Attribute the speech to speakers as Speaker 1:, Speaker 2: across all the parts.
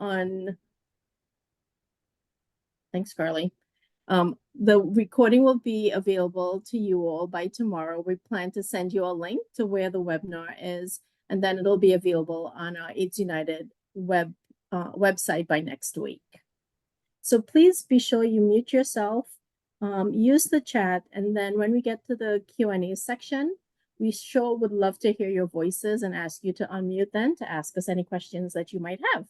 Speaker 1: on, thanks, Carly. The recording will be available to you all by tomorrow. We plan to send you a link to where the webinar is, and then it'll be available on our AIDS United website by next week. So please be sure you mute yourself, use the chat, and then when we get to the Q&A section, we sure would love to hear your voices and ask you to unmute then to ask us any questions that you might have.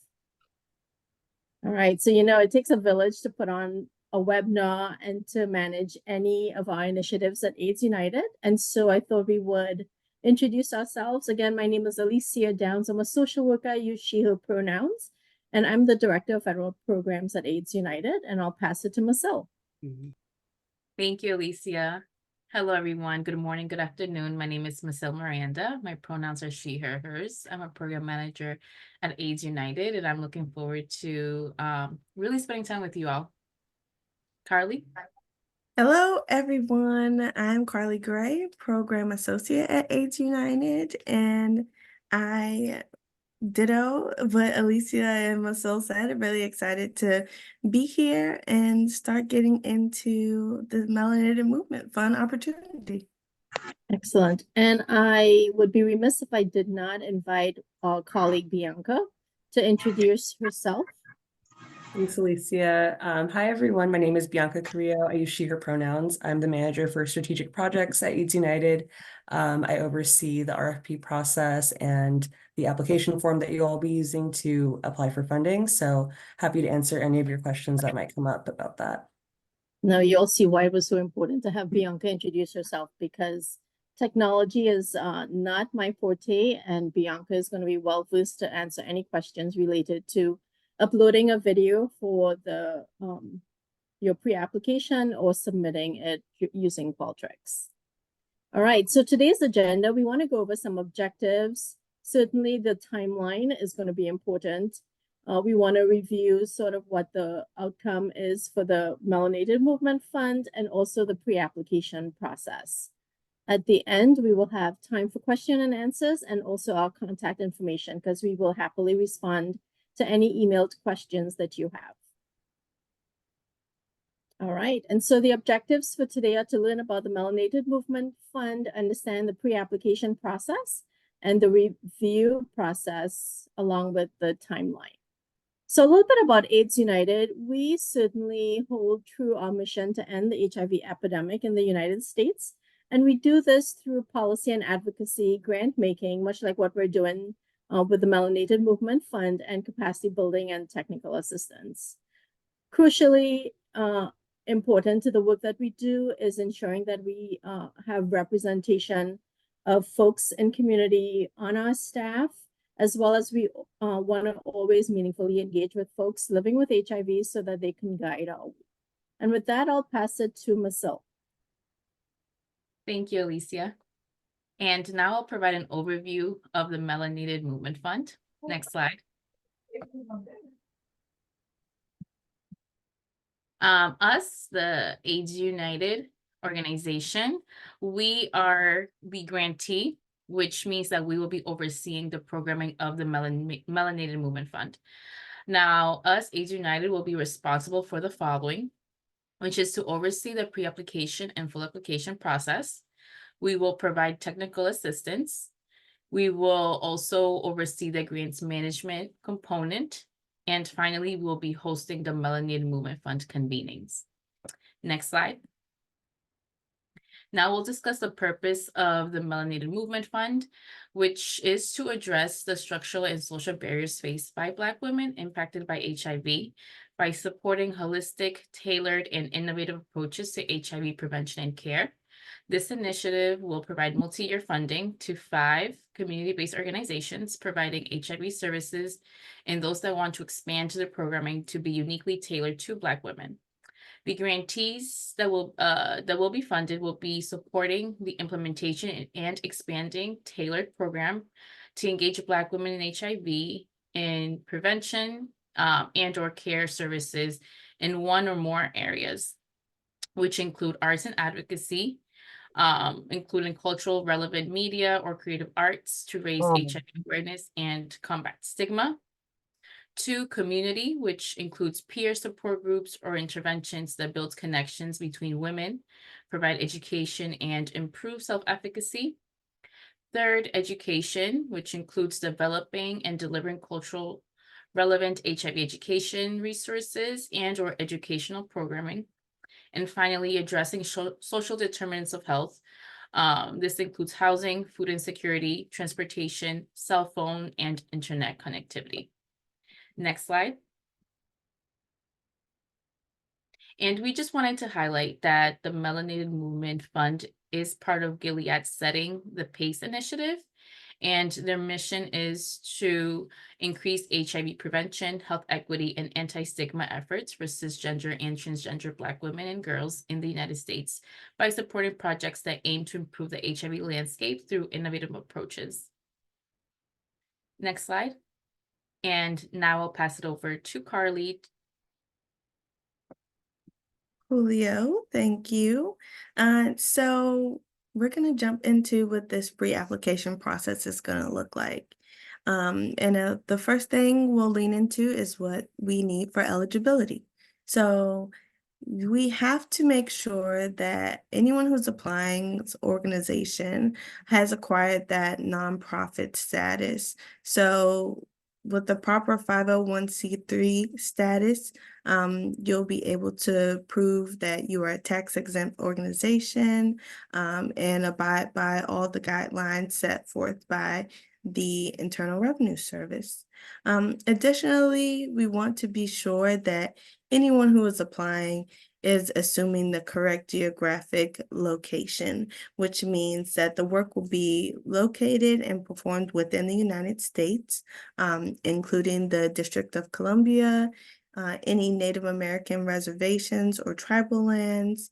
Speaker 1: All right, so it takes a village to put on a webinar and to manage any of our initiatives at AIDS United. And so I thought we would introduce ourselves. Again, my name is Alicia Downs. I'm a social worker. I use she, her pronouns. And I'm the Director of Federal Programs at AIDS United. And I'll pass it to Marcel.
Speaker 2: Thank you, Alicia. Hello, everyone. Good morning, good afternoon. My name is Marcel Miranda. My pronouns are she, her, hers. I'm a program manager at AIDS United, and I'm looking forward to really spending time with you all. Carly?
Speaker 3: Hello, everyone. I'm Carly Gray, Program Associate at AIDS United, and I ditto what Alicia and Marcel said. I'm really excited to be here and start getting into the Melanated Movement Fund opportunity.
Speaker 1: Excellent. And I would be remiss if I did not invite our colleague Bianca to introduce herself.
Speaker 4: Thanks, Alicia. Hi, everyone. My name is Bianca Carrillo. I use she, her pronouns. I'm the manager for strategic projects at AIDS United. I oversee the RFP process and the application form that you'll all be using to apply for funding. So happy to answer any of your questions that might come up about that.
Speaker 1: Now you'll see why it was so important to have Bianca introduce herself, because technology is not my forte, and Bianca is going to be well versed to answer any questions related to uploading a video for the your pre-application or submitting it using Qualtrics. All right, so today's agenda, we want to go over some objectives. Certainly the timeline is going to be important. We want to review sort of what the outcome is for the Melanated Movement Fund and also the pre-application process. At the end, we will have time for question and answers and also our contact information, because we will happily respond to any emailed questions that you have. All right, and so the objectives for today are to learn about the Melanated Movement Fund, understand the pre-application process and the review process along with the timeline. So a little bit about AIDS United. We certainly hold true our mission to end the HIV epidemic in the United States. And we do this through policy and advocacy, grant making, much like what we're doing with the Melanated Movement Fund, and capacity building and technical assistance. Crucially important to the work that we do is ensuring that we have representation of folks in community on our staff, as well as we want to always meaningfully engage with folks living with HIV so that they can guide our work. And with that, I'll pass it to Marcel.
Speaker 2: Thank you, Alicia. And now I'll provide an overview of the Melanated Movement Fund. Next slide. Us, the AIDS United organization, we are the grantee, which means that we will be overseeing the programming of the Melanated Movement Fund. Now, us, AIDS United, will be responsible for the following, which is to oversee the pre-application and full application process. We will provide technical assistance. We will also oversee the grants management component. And finally, we'll be hosting the Melanated Movement Fund convenings. Next slide. Now we'll discuss the purpose of the Melanated Movement Fund, which is to address the structural and social barriers faced by Black women impacted by HIV by supporting holistic, tailored, and innovative approaches to HIV prevention and care. This initiative will provide multi-year funding to 5 community-based organizations providing HIV services and those that want to expand to the programming to be uniquely tailored to Black women. The grantees that will be funded will be supporting the implementation and expanding tailored program to engage Black women in HIV in prevention and or care services in one or more areas, which include arts and advocacy, including cultural relevant media or creative arts to raise HIV awareness and combat stigma, 2, community, which includes peer support groups or interventions that build connections between women, provide education, and improve self-efficacy. 3rd, education, which includes developing and delivering cultural relevant HIV education resources and or educational programming. And finally, addressing social determinants of health. This includes housing, food insecurity, transportation, cell phone, and internet connectivity. Next slide. And we just wanted to highlight that the Melanated Movement Fund is part of Gilead's Setting the Pace initiative, and their mission is to increase HIV prevention, health equity, and anti-stigma efforts for cisgender and transgender Black women and girls in the United States by supporting projects that aim to improve the HIV landscape through innovative approaches. Next slide. And now I'll pass it over to Carly.
Speaker 3: Julio, thank you. So we're going to jump into what this pre-application process is going to look like. The first thing we'll lean into is what we need for eligibility. So we have to make sure that anyone who's applying's organization has acquired that nonprofit status. So with the proper 501c3 status, you'll be able to prove that you are a tax-exempt organization and abide by all the guidelines set forth by the Internal Revenue Service. Additionally, we want to be sure that anyone who is applying is assuming the correct geographic location, which means that the work will be located and performed within the United States, including the District of Columbia, any Native American reservations or tribal lands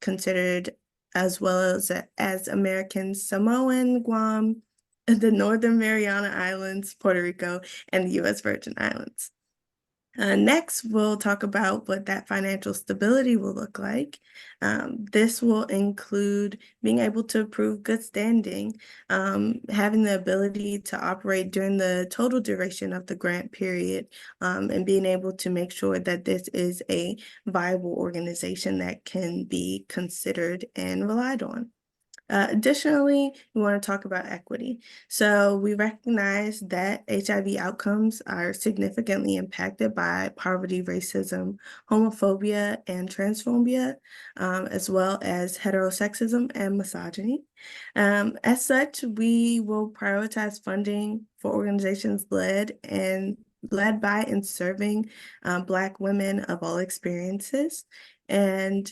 Speaker 3: considered, as well as American Samoan, Guam, the Northern Mariana Islands, Puerto Rico, and the U.S. Virgin Islands. Next, we'll talk about what that financial stability will look like. This will include being able to prove good standing, having the ability to operate during the total duration of the grant period, and being able to make sure that this is a viable organization that can be considered and relied on. Additionally, we want to talk about equity. So we recognize that HIV outcomes are significantly impacted by poverty, racism, homophobia, and transphobia, as well as heterosexism and misogyny. As such, we will prioritize funding for organizations led by and serving Black women of all experiences, and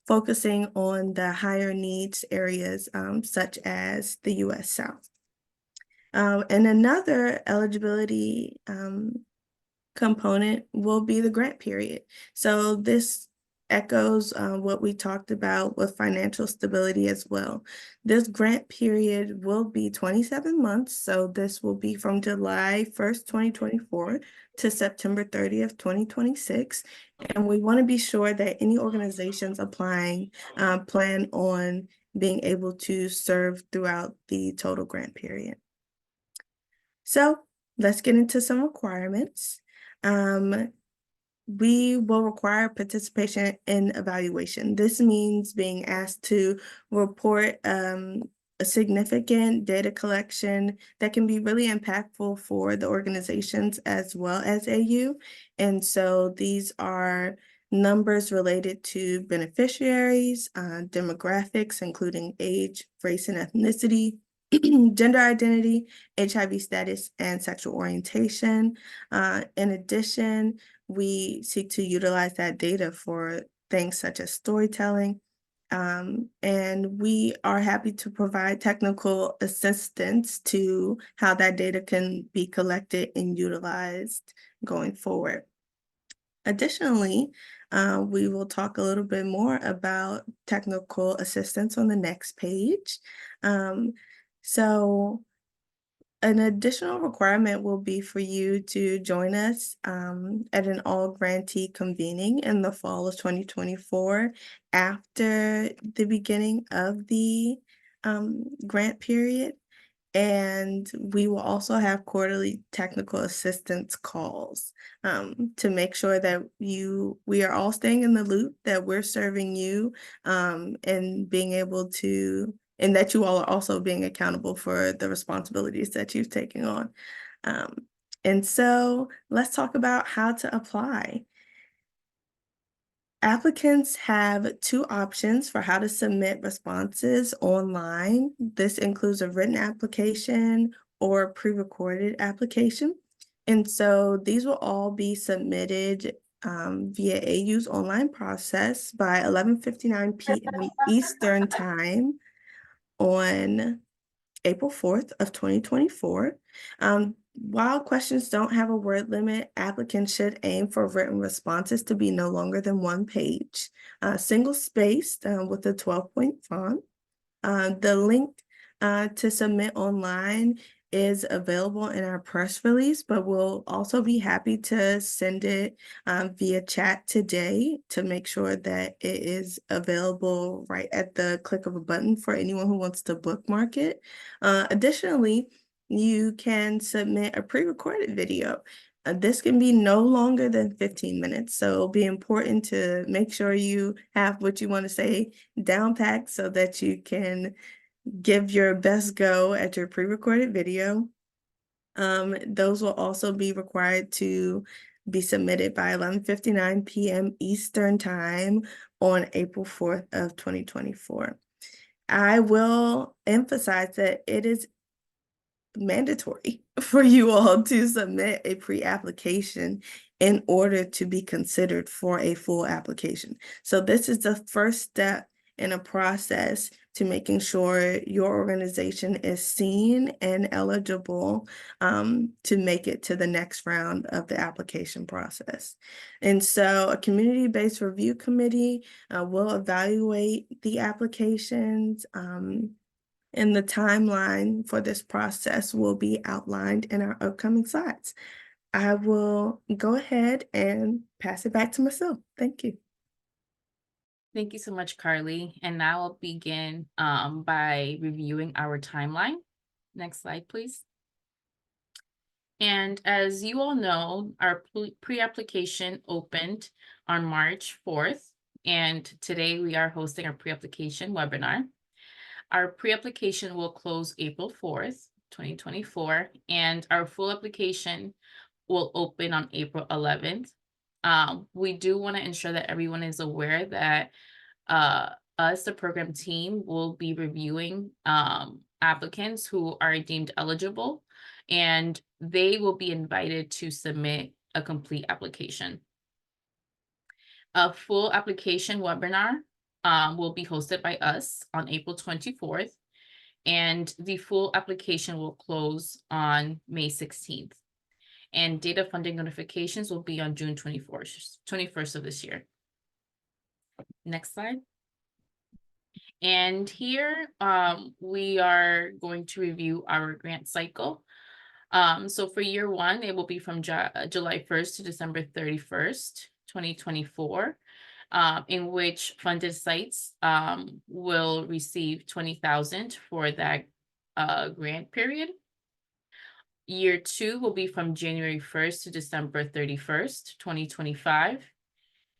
Speaker 3: focusing on the higher needs areas such as the U.S. South. And another eligibility component will be the grant period. So this echoes what we talked about with financial stability as well. This grant period will be 27 months. So this will be from July 1st, 2024 to September 30th, 2026. And we want to be sure that any organizations applying plan on being able to serve throughout the total grant period. So let's get into some requirements. We will require participation in evaluation. This means being asked to report a significant data collection that can be really impactful for the organizations as well as AU. And so these are numbers related to beneficiaries, demographics, including age, race, and ethnicity, gender identity, HIV status, and sexual orientation. In addition, we seek to utilize that data for things such as storytelling. And we are happy to provide technical assistance to how that data can be collected and utilized going forward. Additionally, we will talk a little bit more about technical assistance on the next page. So an additional requirement will be for you to join us at an all-grantee convening in the fall of 2024 after the beginning of the grant period. And we will also have quarterly technical assistance calls to make sure that we are all staying in the loop, that we're serving you, and being able to, and that you all are also being accountable for the responsibilities that you've taken on. And so let's talk about how to apply. Applicants have two options for how to submit responses online. This includes a written application or pre-recorded application. And so these will all be submitted via AU's online process by 11:59 p.m. Eastern Time on April 4th of 2024. While questions don't have a word limit, applicants should aim for written responses to be no longer than 1 page, single-spaced with a 12-point font. The link to submit online is available in our press release, but we'll also be happy to send it via chat today to make sure that it is available right at the click of a button for anyone who wants to bookmark it. Additionally, you can submit a pre-recorded video. This can be no longer than 15 minutes, so it'll be important to make sure you have what you want to say down packed so that you can give your best go at your pre-recorded video. Those will also be required to be submitted by 11:59 p.m. Eastern Time on April 4th of 2024. I will emphasize that it is mandatory for you all to submit a pre-application in order to be considered for a full application. So this is the first step in a process to making sure your organization is seen and eligible to make it to the next round of the application process. And so a community-based review committee will evaluate the applications, and the timeline for this process will be outlined in our upcoming slides. I will go ahead and pass it back to myself. Thank you.
Speaker 2: Thank you so much, Carly. And now I'll begin by reviewing our timeline. Next slide, please. And as you all know, our pre-application opened on March 4th, and today we are hosting our pre-application webinar. Our pre-application will close April 4th, 2024, and our full application will open on April 11th. We do want to ensure that everyone is aware that us, the program team, will be reviewing applicants who are deemed eligible, and they will be invited to submit a complete application. A full application webinar will be hosted by us on April 24th, and the full application will close on May 16th. And data funding notifications will be on June 21st of this year. Next slide. And here we are going to review our grant cycle. So for year one, it will be from July 1st to December 31st, 2024, in which funded sites will receive $20,000 for that grant period. Year two will be from January 1st to December 31st, 2025.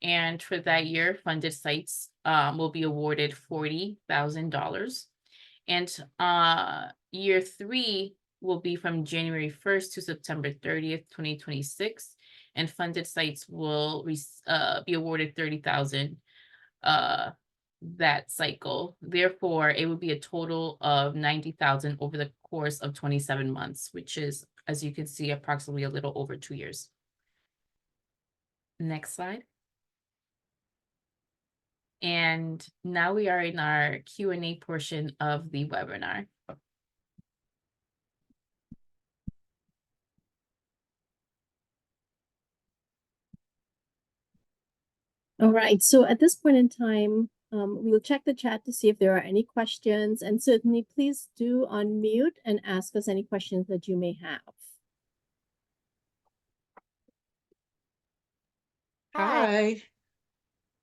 Speaker 2: And for that year, funded sites will be awarded $40,000. And year three will be from January 1st to September 30th, 2026. And funded sites will be awarded $30,000 that cycle. Therefore, it would be a total of $90,000 over the course of 27 months, which is, as you can see, approximately a little over 2 years. Next slide. And now we are in our Q&A portion of the webinar.
Speaker 1: All right, so at this point in time, we'll check the chat to see if there are any questions, and certainly please do unmute and ask us any questions that you may have.
Speaker 5: Hi.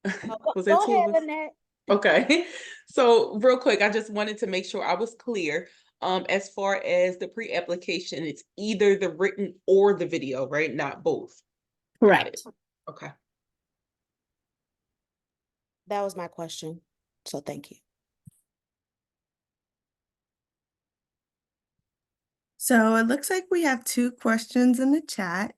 Speaker 5: Was
Speaker 6: Go
Speaker 5: that two
Speaker 6: ahead,
Speaker 5: of us?
Speaker 6: Lynette.
Speaker 5: Okay. So real quick, I just wanted to make sure I was clear. As far as the pre-application, it's either the written or the video, right? Not both. Got
Speaker 1: Correct.
Speaker 5: it. Okay.
Speaker 6: That was my question. So thank you.
Speaker 3: So it looks like we have 2 questions in the chat.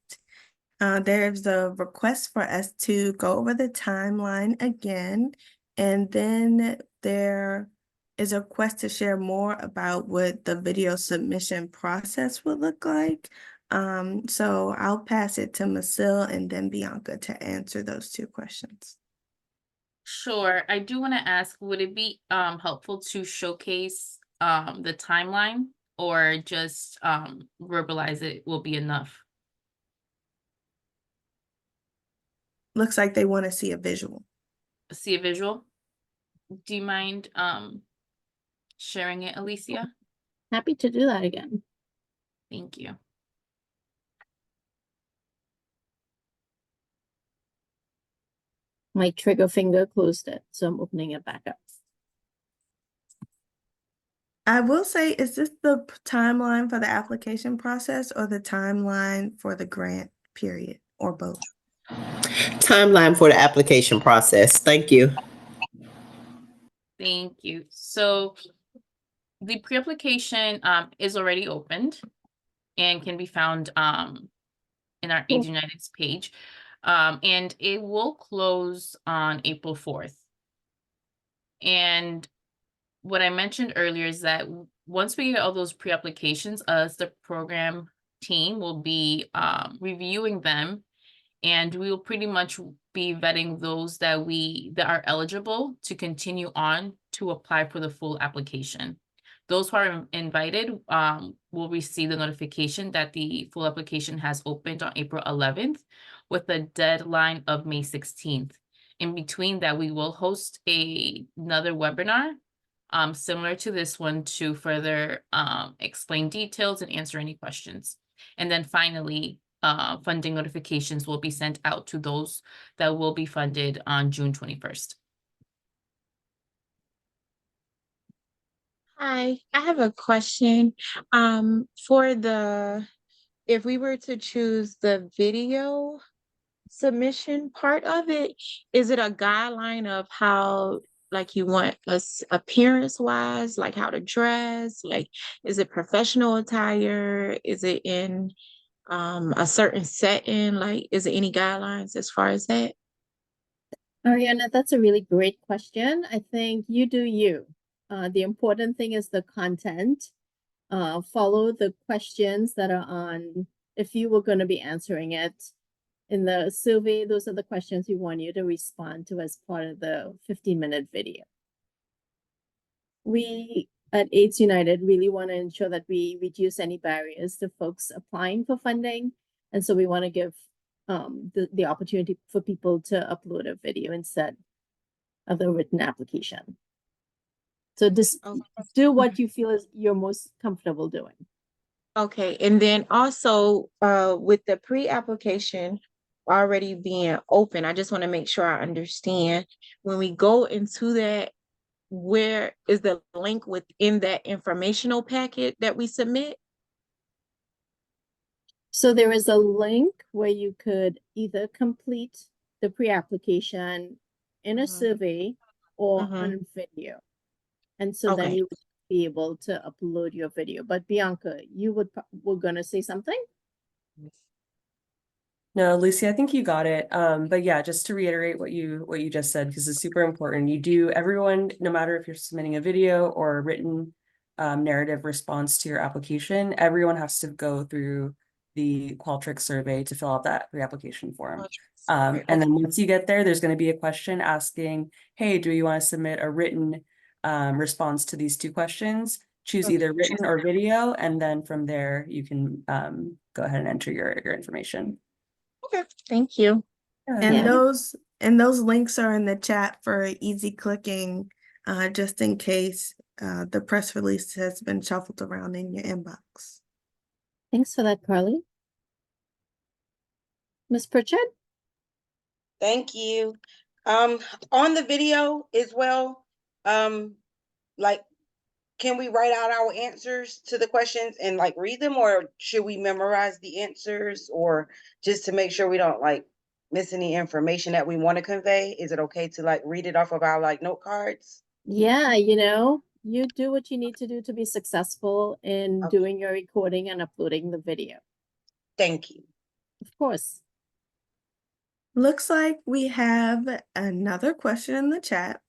Speaker 3: There's a request for us to go over the timeline again, and then there is a request to share more about what the video submission process would look like. So I'll pass it to Masil and then Bianca to answer those 2 questions.
Speaker 2: Sure. I do want to ask, would it be helpful to showcase the timeline, or just verbalize it will be enough?
Speaker 3: Looks like they want to see a visual.
Speaker 2: See a visual? Do you mind sharing it, Alicia?
Speaker 1: Happy to do that again.
Speaker 2: Thank you.
Speaker 1: My trigger finger closed it, so I'm opening it back up.
Speaker 3: I will say, is this the timeline for the application process or the timeline for the grant period, or both?
Speaker 7: Timeline for the application process. Thank you.
Speaker 2: Thank you. So the pre-application is already opened and can be found in our AIDS United's page. And it will close on April 4th. And what I mentioned earlier is that once we get all those pre-applications, us, the program team, will be reviewing them, and we will pretty much be vetting those that are eligible to continue on to apply for the full application. Those who are invited will receive the notification that the full application has opened on April 11th with a deadline of May 16th. In between that, we will host another webinar similar to this one to further explain details and answer any questions. And then finally, funding notifications will be sent out to those that will be funded on June 21st.
Speaker 8: Hi, I have a question. If we were to choose the video submission part of it, is it a guideline of how, like, you want us appearance wise, like how to dress? Like, is it professional attire? Is it in a certain setting? Like, is there any guidelines as far as that?
Speaker 1: Ariana, that's a really great question. I think you do you. The important thing is the content. Follow the questions that are on, if you were going to be answering it in the survey, those are the questions we want you to respond to as part of the 15-minute video. We at AIDS United really want to ensure that we reduce any barriers to folks applying for funding. And so we want to give the opportunity for people to upload a video instead of the written application. So just do what you feel is you're most comfortable doing.
Speaker 8: Okay, and then also with the pre-application already being open, I just want to make sure I understand, when we go into that, where is the link within that informational packet that we submit?
Speaker 1: So there is a link where you could either complete the pre-application in a survey or on video. And so then you would be able to upload your video. But Bianca, you were gonna say something?
Speaker 4: No, Lucy, I think you got it. But yeah, just to reiterate what you just said, because it's super important. Everyone, no matter if you're submitting a video or a written narrative response to your application, everyone has to go through the Qualtrics survey to fill out that pre-application form. And then once you get there, there's going to be a question asking, hey, do you want to submit a written response to these 2 questions? Choose either written or video, and then from there you can go ahead and enter your information.
Speaker 8: Okay, thank you.
Speaker 3: And those links are in the chat for easy clicking, just in case the press release has been shuffled around in your inbox.
Speaker 1: Thanks for that, Carly. Ms. Pritchard?
Speaker 9: Thank you. On the video as well, like, can we write out our answers to the questions and like read them, or should we memorize the answers, or just to make sure we don't like miss any information that we want to convey? Is it okay to like read it off of our like note cards?
Speaker 1: Yeah, you know, you do what you need to do to be successful in
Speaker 9: Okay.
Speaker 1: doing your recording and uploading the video.
Speaker 9: Thank you.
Speaker 1: Of course.
Speaker 3: Looks like we have another question in the chat.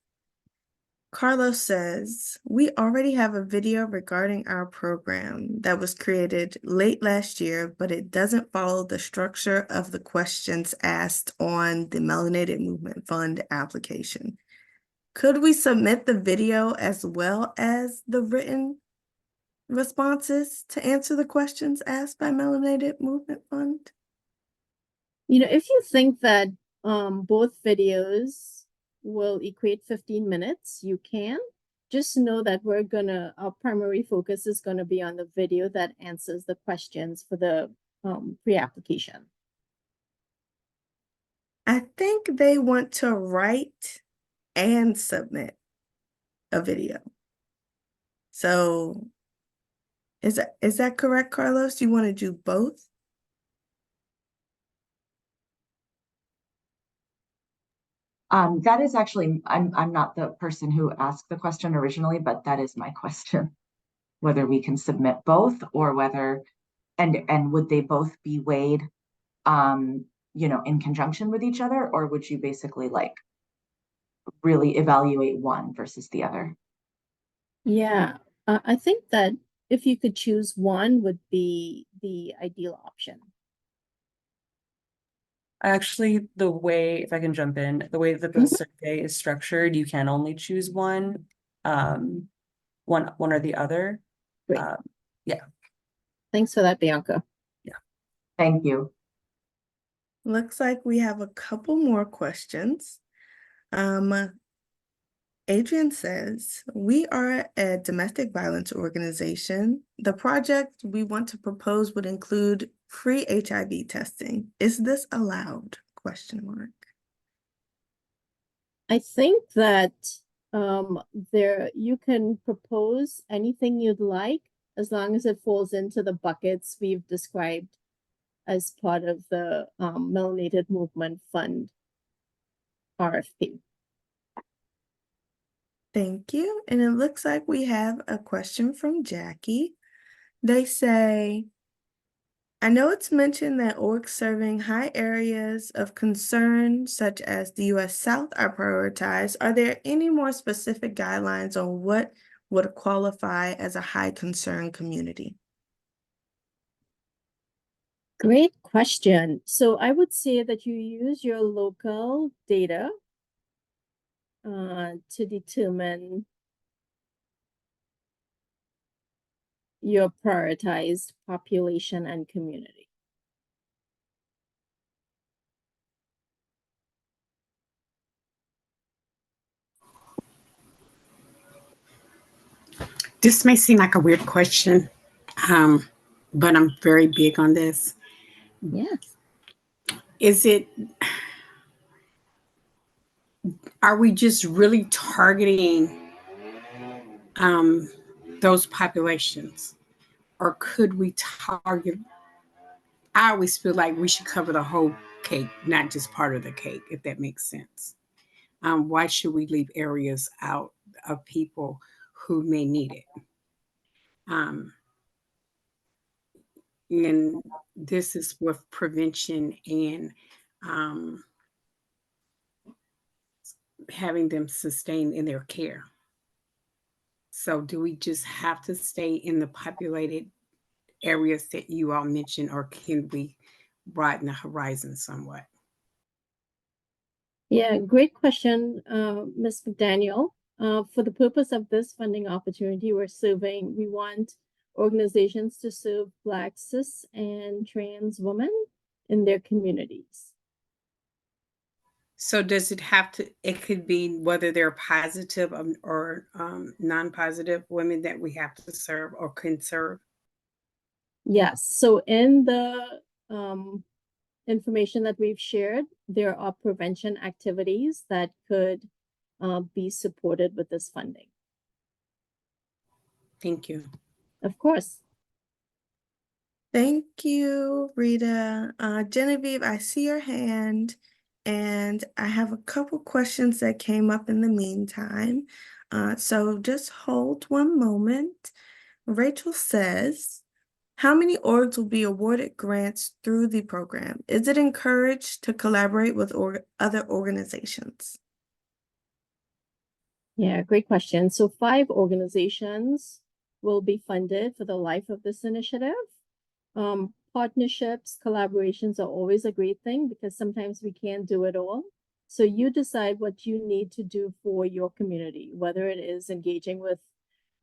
Speaker 3: Carlos says, we already have a video regarding our program that was created late last year, but it doesn't follow the structure of the questions asked on the Melanated Movement Fund application. Could we submit the video as well as the written responses to answer the questions asked by Melanated Movement Fund?
Speaker 1: You know, if you think that both videos will equate 15 minutes, you can. Just know that our primary focus is gonna be on the video that answers the questions for the pre-application.
Speaker 3: I think they want to write and submit a video. So is that correct, Carlos? You want to do both?
Speaker 10: That is actually, I'm not the person who asked the question originally, but that is my question. Whether we can submit both, or whether, and would they both be weighed, you know, in conjunction with each other, or would you basically like really evaluate one versus the other?
Speaker 1: Yeah, I think that if you could choose one would be the ideal option.
Speaker 4: Actually, the way, if I can jump in, the way that the survey is structured, you can only choose one, one or the other.
Speaker 1: Great.
Speaker 4: Yeah.
Speaker 1: Thanks for that, Bianca.
Speaker 10: Thank you.
Speaker 3: Looks like we have a couple more questions. Adrian says, we are a domestic violence organization. The project we want to propose would include free HIV testing. Is this allowed? Question mark.
Speaker 1: I think that you can propose anything you'd like as long as it falls into the buckets we've described as part of the Melanated Movement Fund RFP.
Speaker 3: Thank you. And it looks like we have a question from Jackie. They say, I know it's mentioned that orgs serving high areas of concern, such as the U.S. South, are prioritized. Are there any more specific guidelines on what would qualify as a high concern community?
Speaker 1: Great question. So I would say that you use your local data to determine your prioritized population and community.
Speaker 11: This may seem like a weird question, but I'm very big on this.
Speaker 1: Yes.
Speaker 11: Are we just really targeting those populations? Or could we target, I always feel like we should cover the whole cake, not just part of the cake, if that makes sense. Why should we leave areas out of people who may need it? And this is with prevention and having them sustain in their care. So do we just have to stay in the populated areas that you all mentioned, or can we broaden the horizon somewhat?
Speaker 1: Yeah, great question, Ms. McDaniel. For the purpose of this funding opportunity, we want organizations to serve Black, cis, and trans women in their communities.
Speaker 11: So does it have to, it could be whether they're positive or non-positive women that we have to serve or can serve?
Speaker 1: Yes, so in the information that we've shared, there are prevention activities that could be supported with this funding.
Speaker 11: Thank you.
Speaker 1: Of course.
Speaker 3: Thank you, Rita. Genevieve, I see your hand, and I have a couple questions that came up in the meantime. So just hold one moment. Rachel says, how many orgs will be awarded grants through the program? Is it encouraged to collaborate with other organizations?
Speaker 1: Yeah, great question. So 5 organizations will be funded for the life of this initiative. Partnerships, collaborations are always a great thing because sometimes we can't do it all. So you decide what you need to do for your community, whether it is engaging with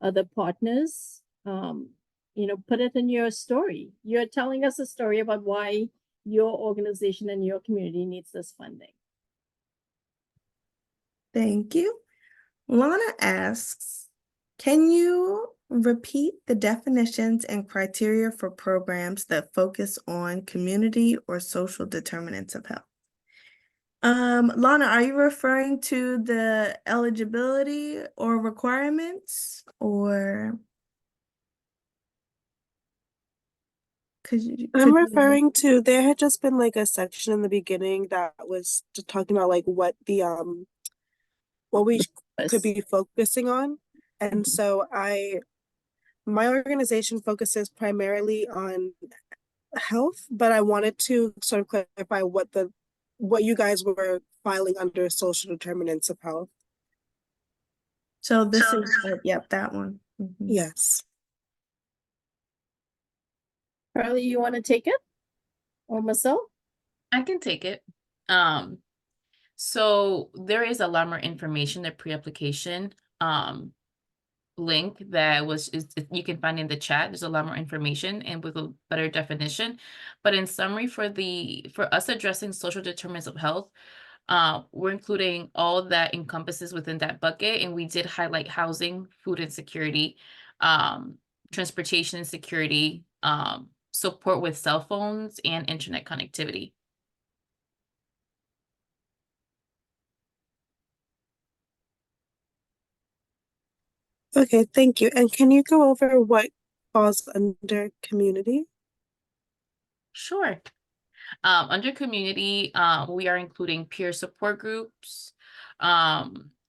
Speaker 1: other partners. Put it in your story. You're telling us a story about why your organization and your community needs this funding.
Speaker 3: Thank you. Lana asks, can you repeat the definitions and criteria for programs that focus on community or social determinants of health? Lana, are you referring to the eligibility or requirements, or
Speaker 12: I'm referring to, there had just been like a section in the beginning that was just talking about like what the what we could be focusing on. And so my organization focuses primarily on health, but I wanted to sort of clarify what you guys were filing under social determinants of health.
Speaker 3: So this is, yep, that one.
Speaker 12: Yes.
Speaker 1: Carly, you want to take it? Or Marcel?
Speaker 2: I can take it. So there is a lot more information, the pre-application link that you can find in the chat. There's a lot more information and with a better definition. But in summary, for us addressing social determinants of health, we're including all that encompasses within that bucket, and we did highlight housing, food insecurity, transportation insecurity, support with cell phones and internet connectivity.
Speaker 12: Okay, thank you. And can you go over what falls under community?
Speaker 2: Sure. Under community, we are including peer support groups,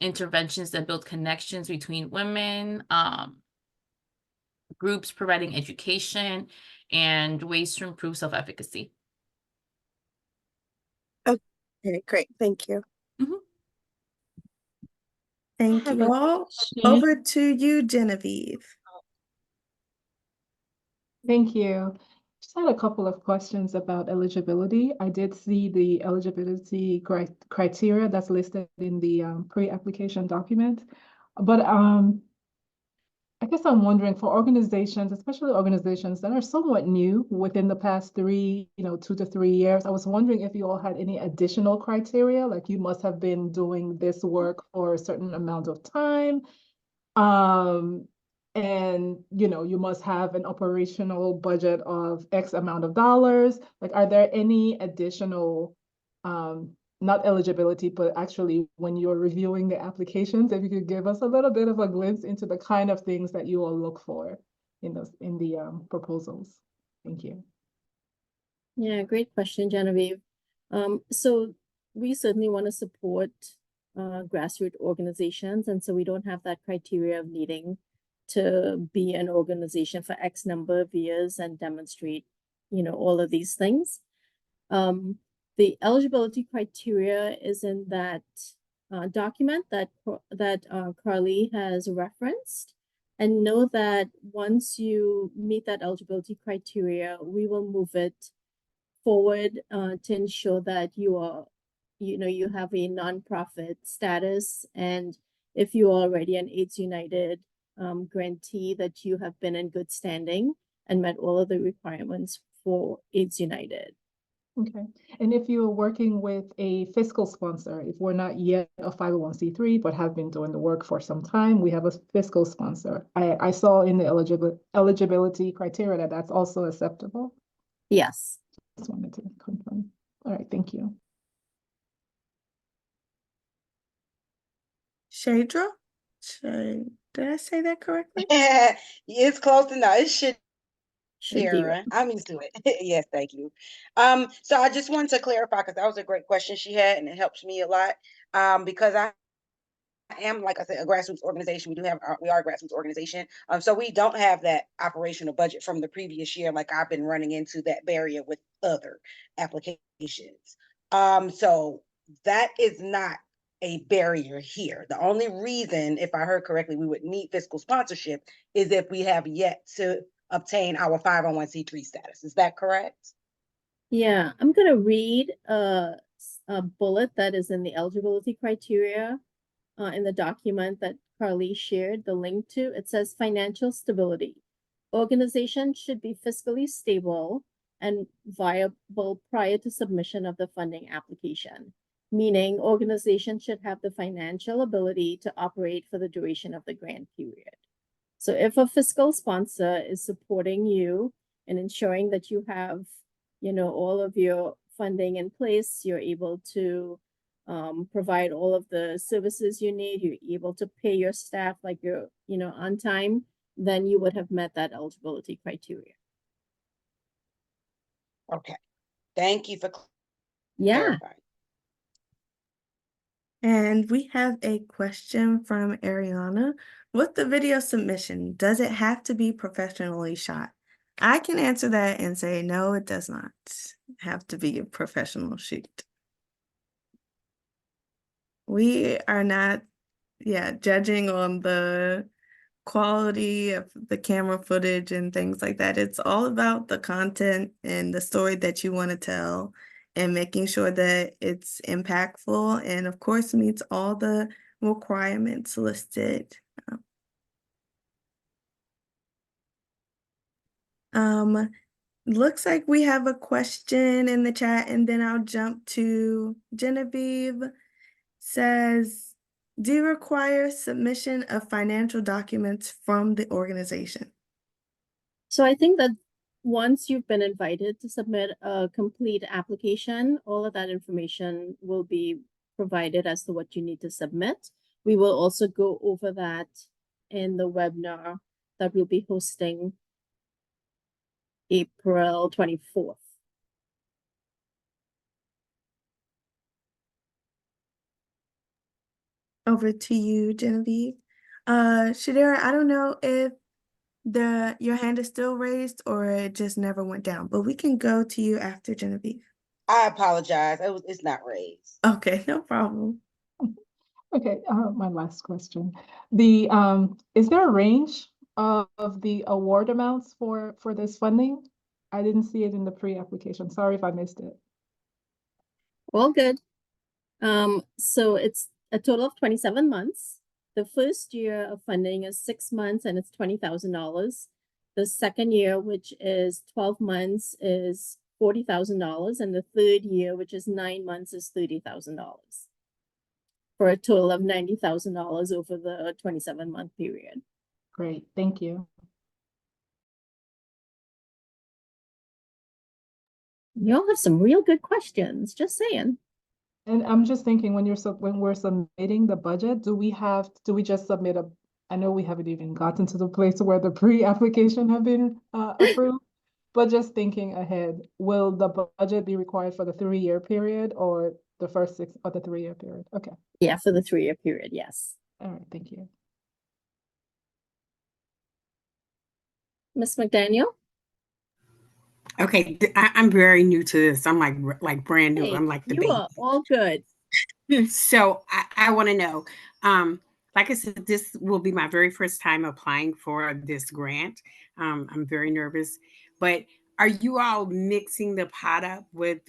Speaker 2: interventions that build connections between women, groups providing education, and ways to improve self-efficacy.
Speaker 12: Okay, great. Thank you.
Speaker 3: Thank you all. Over to you, Genevieve.
Speaker 13: Thank you. Just had a couple of questions about eligibility. I did see the eligibility criteria that's listed in the pre-application document, but I guess I'm wondering for organizations, especially organizations that are somewhat new within the past 2 to 3 years, I was wondering if you all had any additional criteria, like you must have been doing this work for a certain amount of time. And you must have an operational budget of X amount of dollars. Like, are there any additional, not eligibility, but actually when you're reviewing the applications, if you could give us a little bit of a glimpse into the kind of things that you all look for in the proposals. Thank you.
Speaker 1: Yeah, great question, Genevieve. So we certainly want to support grassroots organizations, and so we don't have that criteria of needing to be an organization for X number of years and demonstrate, all of these things. The eligibility criteria is in that document that Carly has referenced, and know that once you meet that eligibility criteria, we will move it forward to ensure that you have a nonprofit status, and if you're already an AIDS United grantee, that you have been in good standing and met all of the requirements for AIDS United.
Speaker 13: Okay. And if you're working with a fiscal sponsor, if we're not yet a 501c3, but have been doing the work for some time, we have a fiscal sponsor. I saw in the eligibility criteria that that's also acceptable.
Speaker 1: Yes.
Speaker 13: Just wanted to confirm. All right, thank you.
Speaker 3: Shadra? Did I say that correctly?
Speaker 9: It's close enough. It should
Speaker 1: Should be
Speaker 9: Kara, I'm used to it. Yes, thank you. So I just wanted to clarify because that was a great question she had, and it helps me a lot. Because I am, like I said, a grassroots organization. We are a grassroots organization. So we don't have that operational budget from the previous year. Like I've been running into that barrier with other applications. So that is not a barrier here. The only reason, if I heard correctly, we would need fiscal sponsorship is if we have yet to obtain our 501c3 status. Is that correct?
Speaker 1: Yeah, I'm gonna read a bullet that is in the eligibility criteria in the document that Carly shared the link to. It says financial stability. Organizations should be fiscally stable and viable prior to submission of the funding application, meaning organizations should have the financial ability to operate for the duration of the grant period. So if a fiscal sponsor is supporting you and ensuring that you have, all of your funding in place, you're able to provide all of the services you need, you're able to pay your staff like you're, on time, then you would have met that eligibility criteria.
Speaker 9: Okay. Thank you for
Speaker 1: Yeah.
Speaker 9: clarifying.
Speaker 3: And we have a question from Ariana. With the video submission, does it have to be professionally shot? I can answer that and say, no, it does not have to be a professional shoot. We are not, judging on the quality of the camera footage and things like that. It's all about the content and the story that you want to tell and making sure that it's impactful and of course meets all the requirements listed. Looks like we have a question in the chat, and then I'll jump to Genevieve. Says, do you require submission of financial documents from the organization?
Speaker 1: So I think that once you've been invited to submit a complete application, all of that information will be provided as to what you need to submit. We will also go over that in the webinar that we'll be hosting April 24th.
Speaker 3: Over to you, Genevieve. Shadera, I don't know if your hand is still raised or it just never went down, but we can go to you after Genevieve.
Speaker 9: I apologize. It's not raised.
Speaker 3: Okay, no problem.
Speaker 13: Okay, my last question. Is there a range of the award amounts for this funding? I didn't see it in the pre-application. Sorry if I missed it.
Speaker 1: All good. So it's a total of 27 months. The first year of funding is 6 months and it's $20,000. The second year, which is 12 months, is $40,000. And the third year, which is 9 months, is $30,000. For a total of $90,000 over the 27-month period.
Speaker 13: Great, thank you.
Speaker 1: Y'all have some real good questions, just saying.
Speaker 13: And I'm just thinking when we're submitting the budget, do we just submit I know we haven't even gotten to the place where the pre-application have been approved, but just thinking ahead, will the budget be required for the 3-year period or the first 6 or the 3-year period? Okay.
Speaker 1: Yeah, for the 3-year period, yes.
Speaker 13: All right, thank you.
Speaker 1: Ms. McDaniel?
Speaker 11: Okay, I'm very new to this. I'm like brand new.
Speaker 1: Hey,
Speaker 11: I'm like the
Speaker 1: you
Speaker 11: baby.
Speaker 1: are all good.
Speaker 11: So I want to know, like I said, this will be my very first time applying for this grant. I'm very nervous, but are you all mixing the pot up with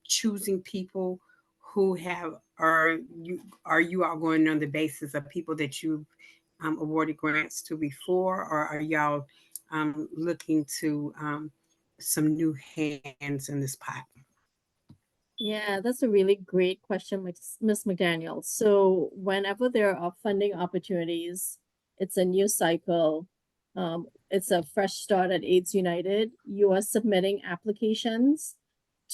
Speaker 11: choosing people who are you all going on the basis of people that you've awarded grants to before, or are y'all looking to some new hands in this pot?
Speaker 1: Yeah, that's a really great question, Ms. McDaniel. So whenever there are funding opportunities, it's a new cycle. It's a fresh start at AIDS United. You are submitting applications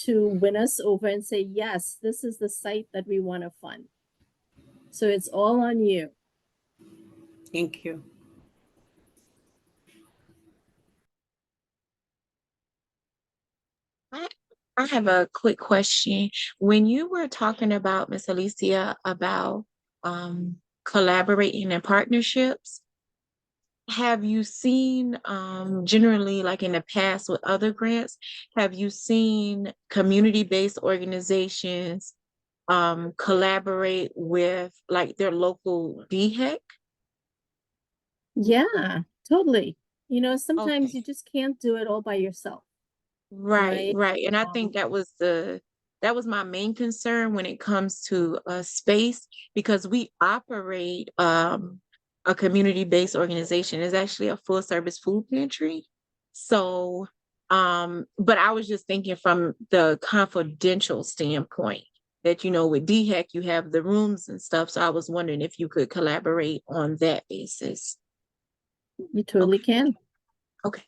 Speaker 1: to win us over and say, yes, this is the site that we want to fund. So it's all on you.
Speaker 11: Thank you.
Speaker 8: I have a quick question. When you were talking about, Miss Alicia, about collaborating and partnerships, have you seen generally, like in the past with other grants, have you seen community-based organizations collaborate with like their local DHEC?
Speaker 1: Yeah, totally. You know, sometimes
Speaker 8: Okay.
Speaker 1: you just can't do it all by yourself,
Speaker 8: Right,
Speaker 1: right?
Speaker 8: right. And I think that was my main concern when it comes to space, because we operate a community-based organization. It's actually a full service food pantry. So but I was just thinking from the confidential standpoint that, you know, with DHEC you have the rooms and stuff. So I was wondering if you could collaborate on that basis.
Speaker 1: You totally can.
Speaker 8: Okay.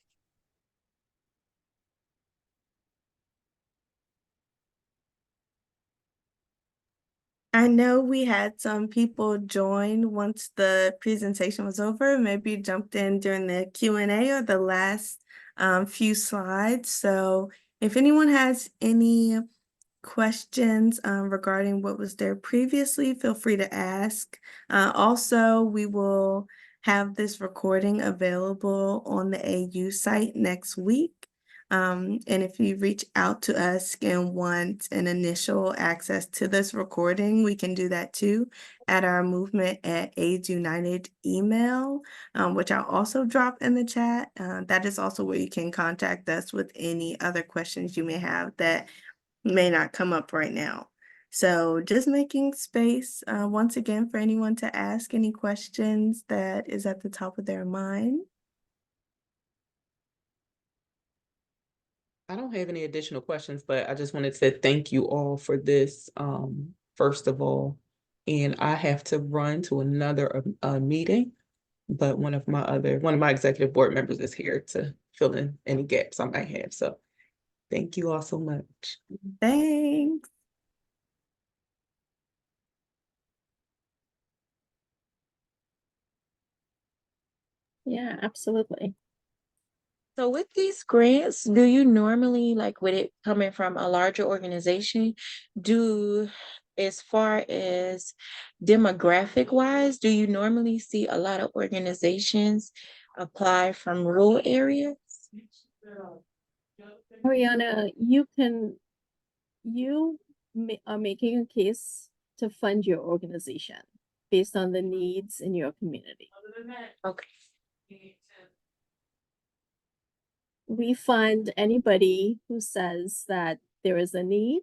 Speaker 3: I know we had some people join once the presentation was over, maybe jumped in during the Q&A or the last few slides. So if anyone has any questions regarding what was there previously, feel free to ask. Also, we will have this recording available on the AU site next week. And if you reach out to us and want an initial access to this recording, we can do that too at our Movement at AIDS United email, which I'll also drop in the chat. That is also where you can contact us with any other questions you may have that may not come up right now. So just making space once again for anyone to ask any questions that is at the top of their mind.
Speaker 5: I don't have any additional questions, but I just wanted to thank you all for this, first of all. And I have to run to another meeting, but one of my executive board members is here to fill in any gaps I might have. So thank you all so much.
Speaker 3: Thanks.
Speaker 1: Yeah, absolutely.
Speaker 8: So with these grants, do you normally, like with it coming from a larger organization, as far as demographic wise, do you normally see a lot of organizations apply from rural areas?
Speaker 1: Ariana, you are making a case to fund your organization based on the needs in your community.
Speaker 8: Okay.
Speaker 1: We fund anybody who says that there is a need,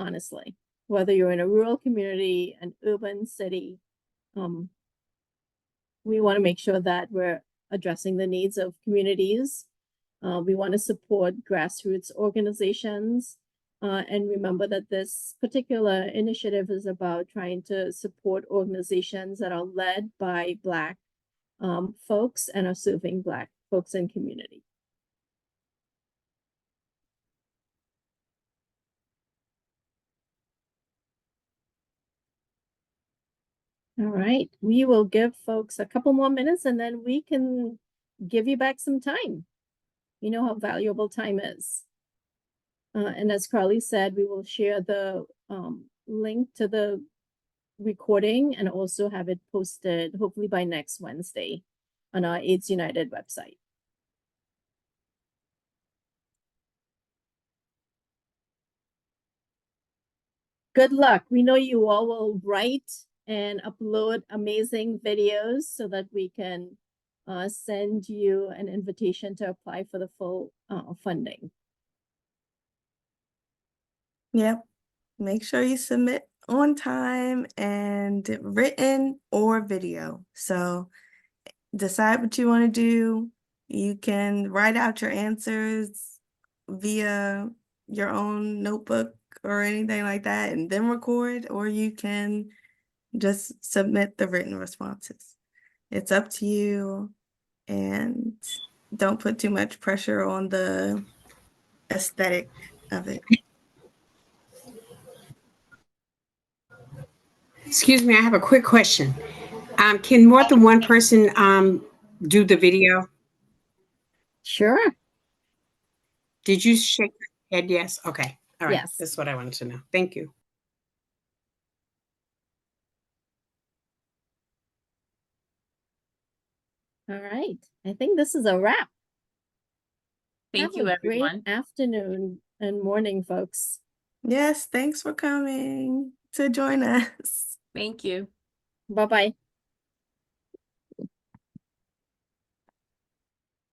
Speaker 1: honestly, whether you're in a rural community, an urban city. We want to make sure that we're addressing the needs of communities. We want to support grassroots organizations. And remember that this particular initiative is about trying to support organizations that are led by Black folks and are serving Black folks in community. All right, we will give folks a couple more minutes and then we can give you back some time. You know how valuable time is. And as Carly said, we will share the link to the recording and also have it posted hopefully by next Wednesday on our AIDS United website. Good luck. We know you all will write and upload amazing videos so that we can send you an invitation to apply for the full funding.
Speaker 3: Yep. Make sure you submit on time and written or video. So decide what you want to do. You can write out your answers via your own notebook or anything like that and then record, or you can just submit the written responses. It's up to you, and don't put too much pressure on the aesthetic of it.
Speaker 11: Excuse me, I have a quick question. Can more than one person do the video?
Speaker 1: Sure.
Speaker 11: Did you shake your head? Yes. Okay. All right.
Speaker 1: Yes.
Speaker 11: That's what I wanted to know. Thank you.
Speaker 1: All right. I think this is a wrap.
Speaker 2: Thank
Speaker 1: Have
Speaker 2: you,
Speaker 1: a great
Speaker 2: everyone.
Speaker 1: afternoon and morning, folks.
Speaker 3: Yes, thanks for coming to join us.
Speaker 2: Thank you.
Speaker 1: Bye-bye.